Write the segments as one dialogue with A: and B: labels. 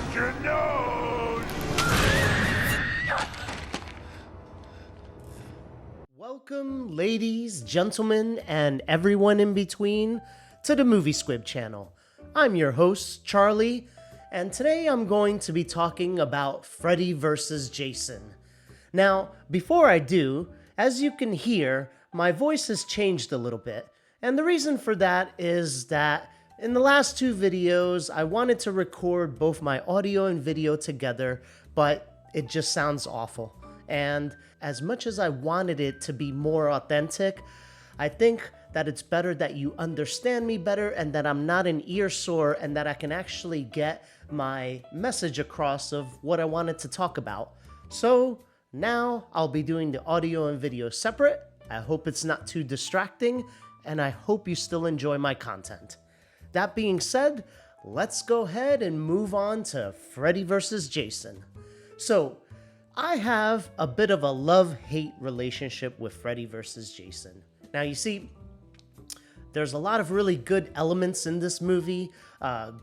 A: Watch your nose!
B: Welcome, ladies, gentlemen, and everyone in between to the Movie Squib channel. I'm your host, Charlie, and today I'm going to be talking about Freddy vs. Jason. Now, before I do, as you can hear, my voice has changed a little bit, and the reason for that is that in the last two videos, I wanted to record both my audio and video together, but it just sounds awful. And as much as I wanted it to be more authentic, I think that it's better that you understand me better and that I'm not an ear sore and that I can actually get my message across of what I wanted to talk about. So now I'll be doing the audio and video separate. I hope it's not too distracting, and I hope you still enjoy my content. That being said, let's go ahead and move on to Freddy vs. Jason. So, I have a bit of a love-hate relationship with Freddy vs. Jason. Now, you see, there's a lot of really good elements in this movie,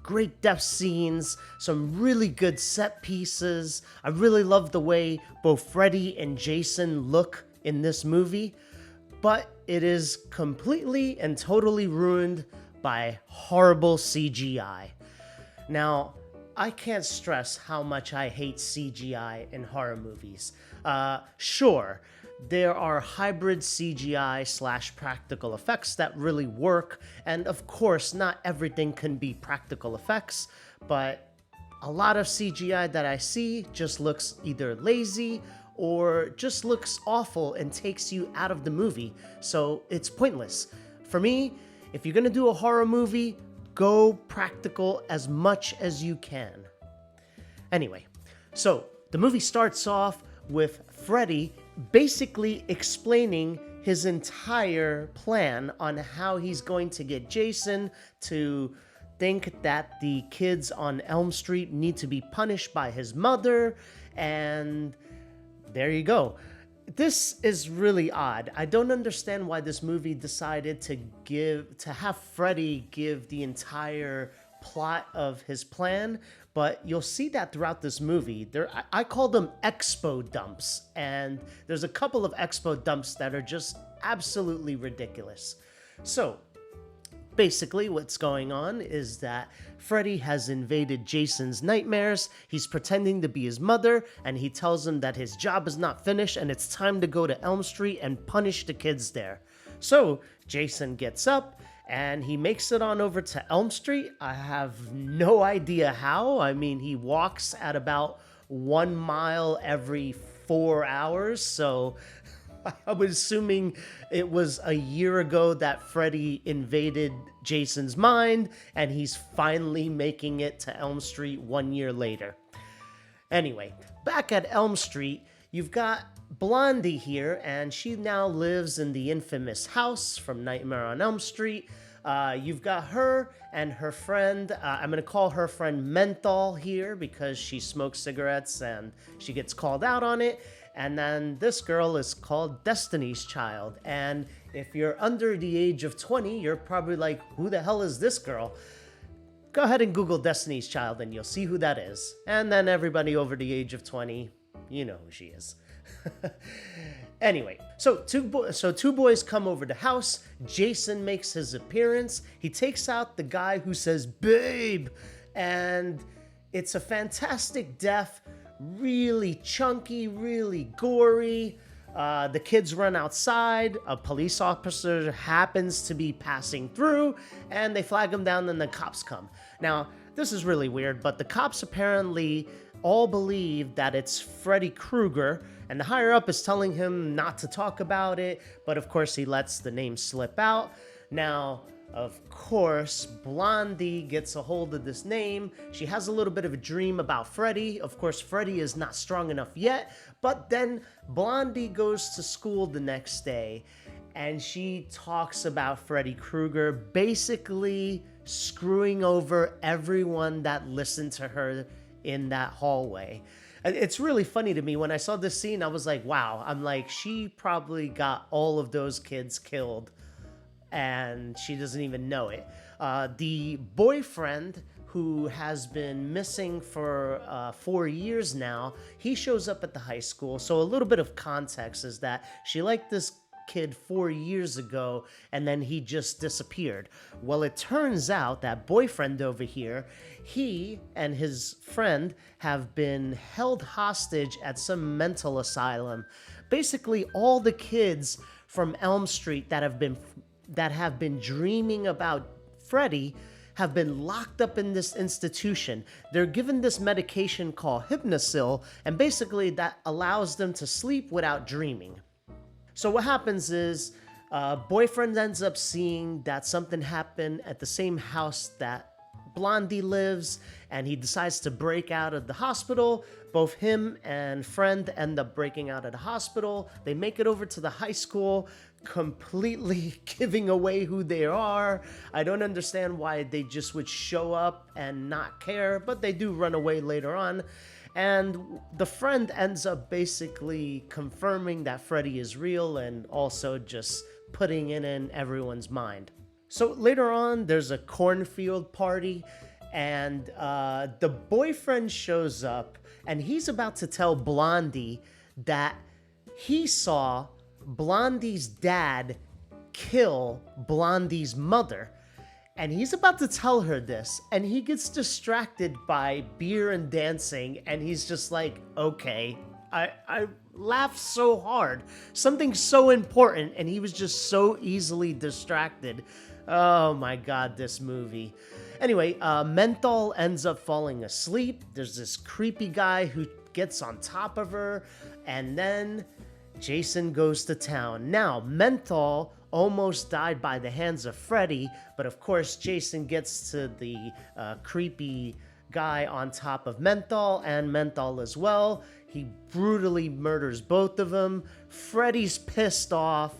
B: great death scenes, some really good set pieces. I really love the way both Freddy and Jason look in this movie, but it is completely and totally ruined by horrible CGI. Now, I can't stress how much I hate CGI in horror movies. Sure, there are hybrid CGI / practical effects that really work, and of course, not everything can be practical effects, but a lot of CGI that I see just looks either lazy or just looks awful and takes you out of the movie, so it's pointless. For me, if you're gonna do a horror movie, go practical as much as you can. Anyway, so the movie starts off with Freddy basically explaining his entire plan on how he's going to get Jason to think that the kids on Elm Street need to be punished by his mother, and there you go. This is really odd. I don't understand why this movie decided to have Freddy give the entire plot of his plan, but you'll see that throughout this movie. I call them expo dumps, and there's a couple of expo dumps that are just absolutely ridiculous. So, basically, what's going on is that Freddy has invaded Jason's nightmares. He's pretending to be his mother, and he tells him that his job is not finished and it's time to go to Elm Street and punish the kids there. So Jason gets up and he makes it on over to Elm Street. I have no idea how. I mean, he walks at about 1 mile every 4 hours, so I was assuming it was a year ago that Freddy invaded Jason's mind, and he's finally making it to Elm Street 1 year later. Anyway, back at Elm Street, you've got Blondie here, and she now lives in the infamous house from Nightmare on Elm Street. You've got her and her friend, I'm going to call her friend Menthol here because she smokes cigarettes and she gets called out on it. And then this girl is called Destiny's Child. And if you're under the age of 20, you're probably like, who the hell is this girl? Go ahead and Google Destiny's Child and you'll see who that is. And then everybody over the age of 20, you know who she is. Anyway, so two boys come over the house. Jason makes his appearance. He takes out the guy who says, "Babe," and it's a fantastic death. Really chunky, really gory. The kids run outside. A police officer happens to be passing through, and they flag him down, and the cops come. Now, this is really weird, but the cops apparently all believe that it's Freddy Krueger, and the higher up is telling him not to talk about it, but of course he lets the name slip out. Now, of course, Blondie gets a hold of this name. She has a little bit of a dream about Freddy. Of course, Freddy is not strong enough yet, but then Blondie goes to school the next day, and she talks about Freddy Krueger basically screwing over everyone that listened to her in that hallway. It's really funny to me. When I saw this scene, I was like, wow. I'm like, she probably got all of those kids killed and she doesn't even know it. The boyfriend who has been missing for 4 years now. He shows up at the high school. So a little bit of context is that she liked this kid 4 years ago, and then he just disappeared. Well, it turns out that boyfriend over here, he and his friend have been held hostage at some mental asylum. Basically, all the kids from Elm Street that have been dreaming about Freddy have been locked up in this institution. They're given this medication called Hypnosil, and basically that allows them to sleep without dreaming. So what happens is, boyfriend ends up seeing that something happened at the same house that Blondie lives, and he decides to break out of the hospital. Both him and friend end up breaking out of the hospital. They make it over to the high school, completely giving away who they are. I don't understand why they just would show up and not care, but they do run away later on. And the friend ends up basically confirming that Freddy is real and also just putting it in everyone's mind. So later on, there's a cornfield party, and the boyfriend shows up, and he's about to tell Blondie that he saw Blondie's dad kill Blondie's mother. And he's about to tell her this, and he gets distracted by beer and dancing, and he's just like, okay. I laughed so hard. Something so important, and he was just so easily distracted. Oh my god, this movie. Anyway, Menthol ends up falling asleep. There's this creepy guy who gets on top of her, and then Jason goes to town. Now, Menthol almost died by the hands of Freddy, but of course Jason gets to the creepy guy on top of Menthol and Menthol as well. He brutally murders both of them. Freddy's pissed off.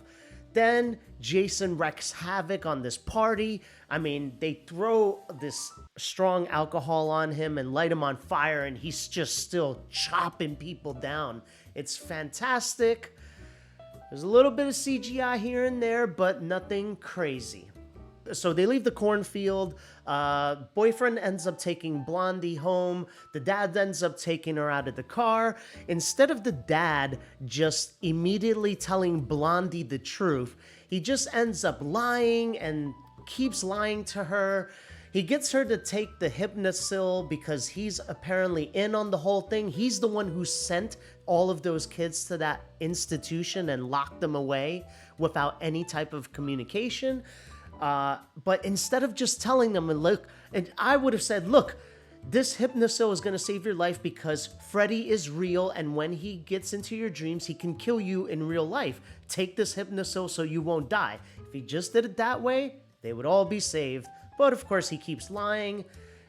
B: Then Jason wreaks havoc on this party. I mean, they throw this strong alcohol on him and light him on fire, and he's just still chopping people down. It's fantastic. There's a little bit of CGI here and there, but nothing crazy. So they leave the cornfield. Boyfriend ends up taking Blondie home. The dad ends up taking her out of the car. Instead of the dad just immediately telling Blondie the truth, he just ends up lying and keeps lying to her. He gets her to take the Hypnosil because he's apparently in on the whole thing. He's the one who sent all of those kids to that institution and locked them away without any type of communication. But instead of just telling them, and I would have said, look, this Hypnosil is going to save your life because Freddy is real, and when he gets into your dreams, he can kill you in real life. Take this Hypnosil so you won't die. If he just did it that way, they would all be saved. But of course, he keeps lying,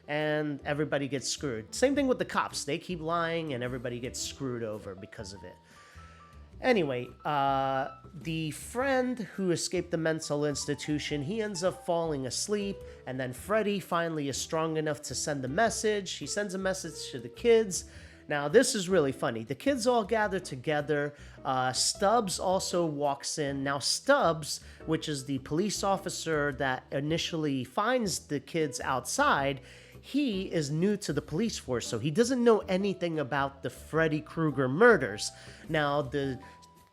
B: and everybody gets screwed. Same thing with the cops. They keep lying, and everybody gets screwed over because of it. Anyway, the friend who escaped the mental institution, he ends up falling asleep, and then Freddy finally is strong enough to send a message. He sends a message to the kids. Now, this is really funny. The kids all gather together. Stubbs also walks in. Now, Stubbs, which is the police officer that initially finds the kids outside, he is new to the police force, so he doesn't know anything about the Freddy Krueger murders. Now, the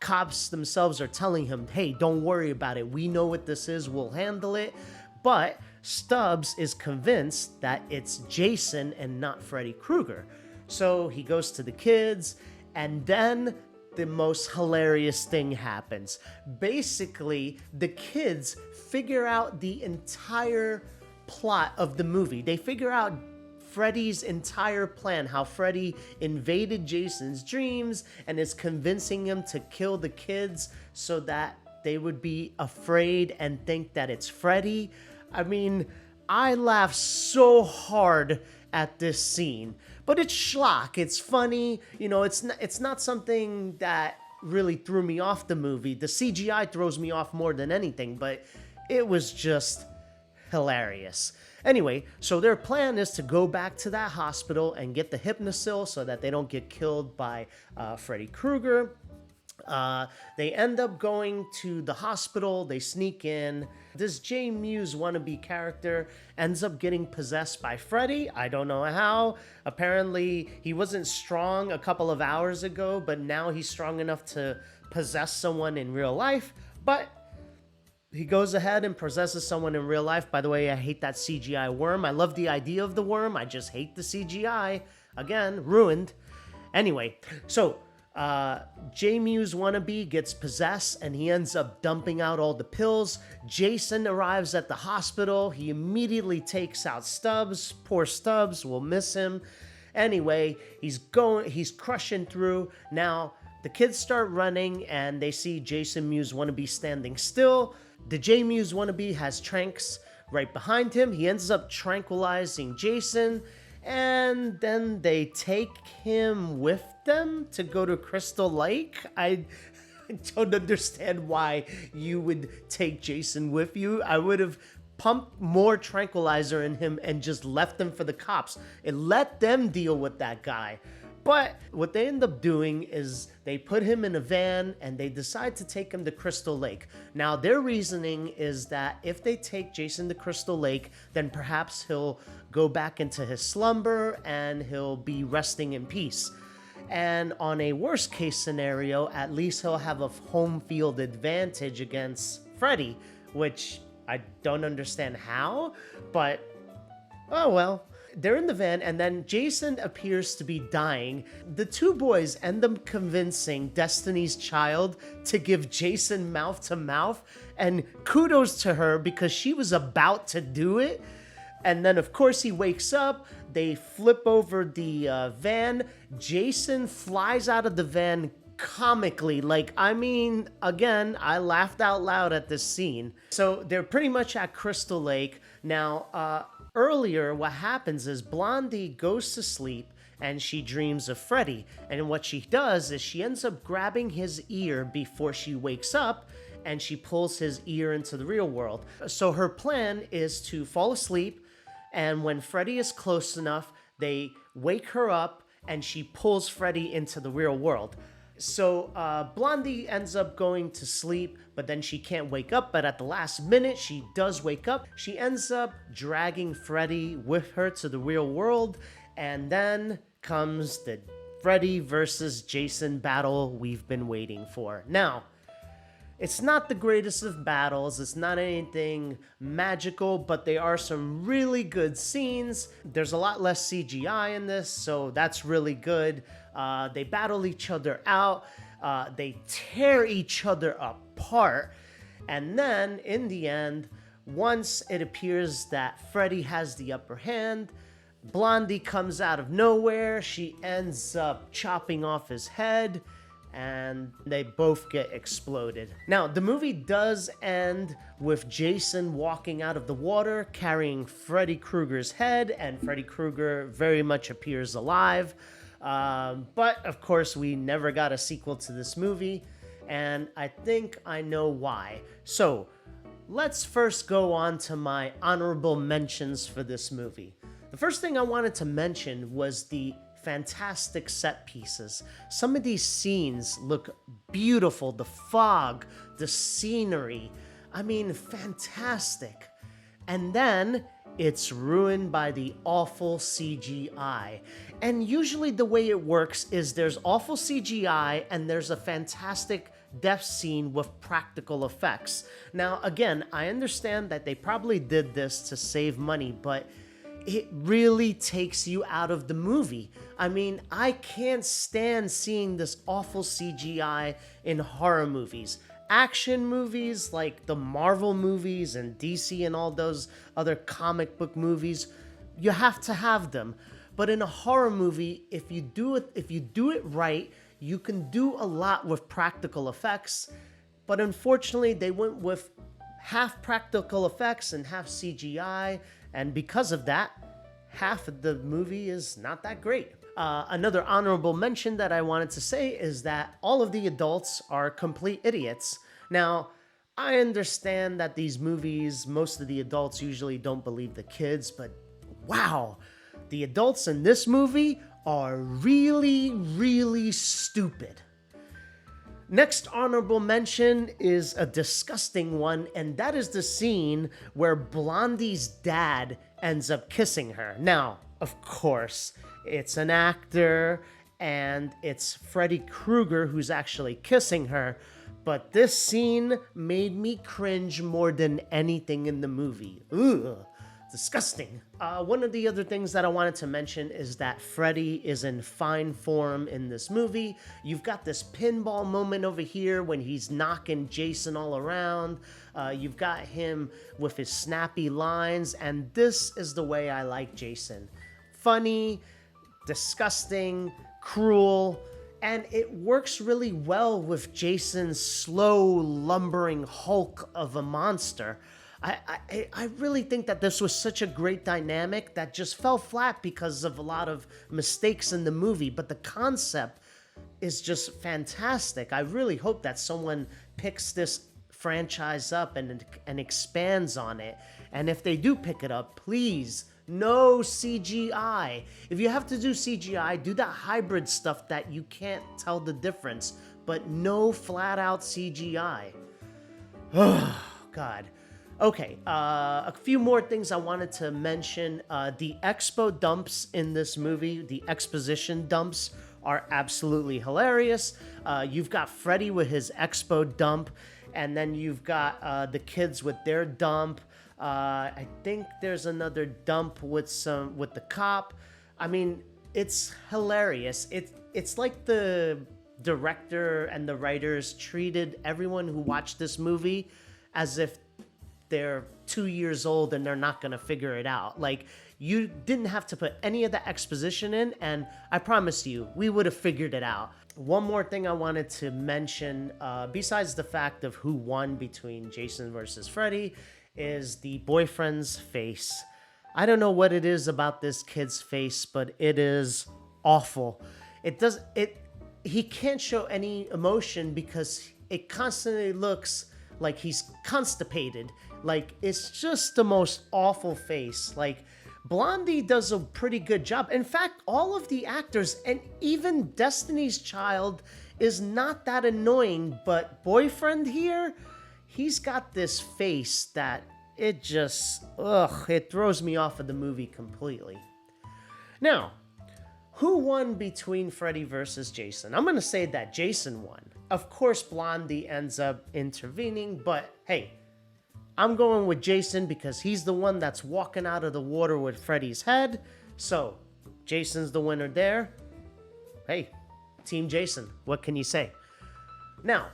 B: cops themselves are telling him, hey, don't worry about it. We know what this is. We'll handle it. But Stubbs is convinced that it's Jason and not Freddy Krueger. So he goes to the kids, and then the most hilarious thing happens. Basically, the kids figure out the entire plot of the movie. They figure out Freddy's entire plan, how Freddy invaded Jason's dreams and is convincing him to kill the kids so that they would be afraid and think that it's Freddy. I mean, I laughed so hard at this scene, but it's schlock. It's funny. You know, it's not something that really threw me off the movie. The CGI throws me off more than anything, but it was just hilarious. Anyway, so their plan is to go back to that hospital and get the Hypnosil so that they don't get killed by Freddy Krueger. They end up going to the hospital. They sneak in. This J Muse wannabe character ends up getting possessed by Freddy. I don't know how. Apparently, he wasn't strong a couple of hours ago, but now he's strong enough to possess someone in real life. But he goes ahead and possesses someone in real life. By the way, I hate that CGI worm. I love the idea of the worm. I just hate the CGI. Again, ruined. Anyway, so J Muse wannabe gets possessed and he ends up dumping out all the pills. Jason arrives at the hospital. He immediately takes out Stubbs. Poor Stubbs, we'll miss him. Anyway, he's crushing through. Now, the kids start running and they see Jason Muse wannabe standing still. The J Muse wannabe has Tranks right behind him. He ends up tranquilizing Jason. And then they take him with them to go to Crystal Lake. I don't understand why you would take Jason with you. I would have pumped more tranquilizer in him and just left him for the cops and let them deal with that guy. But what they end up doing is they put him in a van and they decide to take him to Crystal Lake. Now, their reasoning is that if they take Jason to Crystal Lake, then perhaps he'll go back into his slumber and he'll be resting in peace. And on a worst case scenario, at least he'll have a home field advantage against Freddy, which I don't understand how, but oh well. They're in the van, and then Jason appears to be dying. The two boys end up convincing Destiny's Child to give Jason mouth to mouth, and kudos to her because she was about to do it. And then, of course, he wakes up. They flip over the van. Jason flies out of the van comically. Again, I laughed out loud at this scene. So they're pretty much at Crystal Lake. Now, earlier, what happens is Blondie goes to sleep and she dreams of Freddy. And what she does is she ends up grabbing his ear before she wakes up and she pulls his ear into the real world. So her plan is to fall asleep, and when Freddy is close enough, they wake her up and she pulls Freddy into the real world. So Blondie ends up going to sleep, but then she can't wake up. But at the last minute, she does wake up. She ends up dragging Freddy with her to the real world. And then comes the Freddy versus Jason battle we've been waiting for. Now, it's not the greatest of battles. It's not anything magical, but they are some really good scenes. There's a lot less CGI in this, so that's really good. They battle each other out. They tear each other apart. And then, in the end, once it appears that Freddy has the upper hand, Blondie comes out of nowhere. She ends up chopping off his head, and they both get exploded. Now, the movie does end with Jason walking out of the water, carrying Freddy Krueger's head, and Freddy Krueger very much appears alive. But, of course, we never got a sequel to this movie, and I think I know why. So, let's first go on to my honorable mentions for this movie. The first thing I wanted to mention was the fantastic set pieces. Some of these scenes look beautiful. The fog, the scenery, fantastic. And then it's ruined by the awful CGI. And usually the way it works is there's awful CGI and there's a fantastic death scene with practical effects. Now, again, I understand that they probably did this to save money, but it really takes you out of the movie. I can't stand seeing this awful CGI in horror movies. Action movies like the Marvel movies and DC and all those other comic book movies, you have to have them. But in a horror movie, if you do it right, you can do a lot with practical effects. But unfortunately, they went with half practical effects and half CGI, and because of that, half of the movie is not that great. Another honorable mention that I wanted to say is that all of the adults are complete idiots. Now, I understand that these movies, most of the adults usually don't believe the kids, but wow, the adults in this movie are really, really stupid. Next honorable mention is a disgusting one, and that is the scene where Blondie's dad ends up kissing her. Now, of course, it's an actor, and it's Freddy Krueger who's actually kissing her, but this scene made me cringe more than anything in the movie. Ugh. Disgusting. One of the other things that I wanted to mention is that Freddy is in fine form in this movie. You've got this pinball moment over here when he's knocking Jason all around. You've got him with his snappy lines, and this is the way I like Jason. Funny, disgusting, cruel, and it works really well with Jason's slow, lumbering hulk of a monster. I really think that this was such a great dynamic that just fell flat because of a lot of mistakes in the movie, but the concept is just fantastic. I really hope that someone picks this franchise up and expands on it. And if they do pick it up, please, no CGI. If you have to do CGI, do that hybrid stuff that you can't tell the difference, but no flat out CGI. Oh, God. Okay, a few more things I wanted to mention. The expo dumps in this movie, the exposition dumps, are absolutely hilarious. You've got Freddy with his expo dump, and then you've got the kids with their dump. I think there's another dump with the cop. I mean, it's hilarious. It's like the director and the writers treated everyone who watched this movie as if they're 2 years old and they're not going to figure it out. Like, you didn't have to put any of the exposition in, and I promise you, we would have figured it out. One more thing I wanted to mention, besides the fact of who won between Jason versus Freddy, is the boyfriend's face. I don't know what it is about this kid's face, but it is awful. He can't show any emotion because it constantly looks like he's constipated. Like, it's just the most awful face. Like, Blondie does a pretty good job. In fact, all of the actors, and even Destiny's Child, is not that annoying, but boyfriend here, he's got this face that it just, it throws me off of the movie completely. Now, who won between Freddy versus Jason? I'm gonna say that Jason won. Of course, Blondie ends up intervening, but hey, I'm going with Jason because he's the one that's walking out of the water with Freddy's head. So, Jason's the winner there. Hey, Team Jason, what can you say? Now,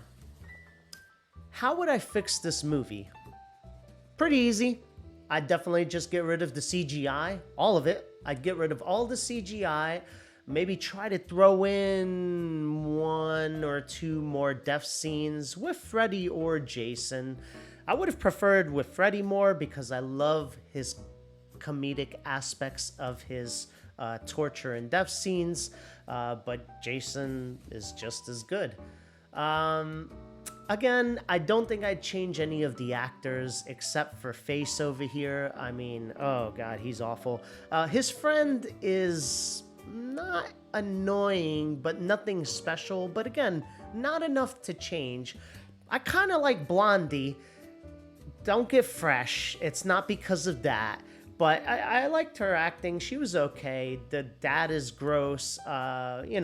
B: how would I fix this movie? Pretty easy. I'd definitely just get rid of the CGI, all of it. I'd get rid of all the CGI, maybe try to throw in 1 or 2 more death scenes with Freddy or Jason. I would have preferred with Freddy more because I love his comedic aspects of his torture and death scenes, but Jason is just as good. Again, I don't think I'd change any of the actors except for Face over here. I mean, oh God, he's awful. His friend is not annoying, but nothing special. But again, not enough to change. I kind of like Blondie. Don't get fresh. It's not because of that. But I liked her acting. She was okay. The dad is gross.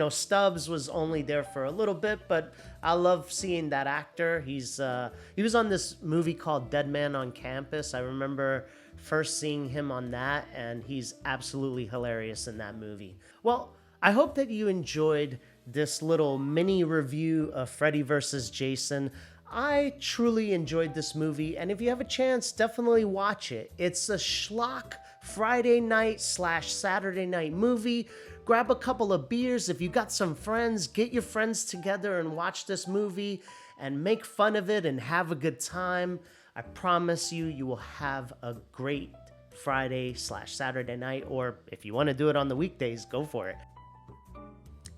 B: Stubbs was only there for a little bit, but I love seeing that actor. He was on this movie called Dead Man on Campus. I remember first seeing him on that, and he's absolutely hilarious in that movie. Well, I hope that you enjoyed this little mini review of Freddy vs. Jason. I truly enjoyed this movie, and if you have a chance, definitely watch it. It's a schlock Friday night / Saturday night movie. Grab a couple of beers. If you got some friends, get your friends together and watch this movie and make fun of it and have a good time. I promise you, you will have a great Friday / Saturday night, or if you want to do it on the weekdays, go for it.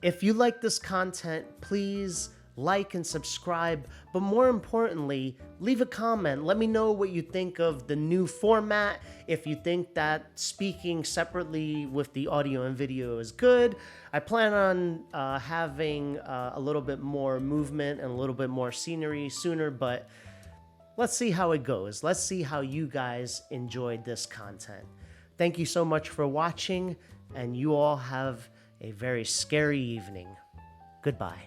B: If you like this content, please like and subscribe, but more importantly, leave a comment. Let me know what you think of the new format. If you think that speaking separately with the audio and video is good. I plan on having a little bit more movement and a little bit more scenery sooner, but let's see how it goes. Let's see how you guys enjoyed this content. Thank you so much for watching, and you all have a very scary evening. Goodbye.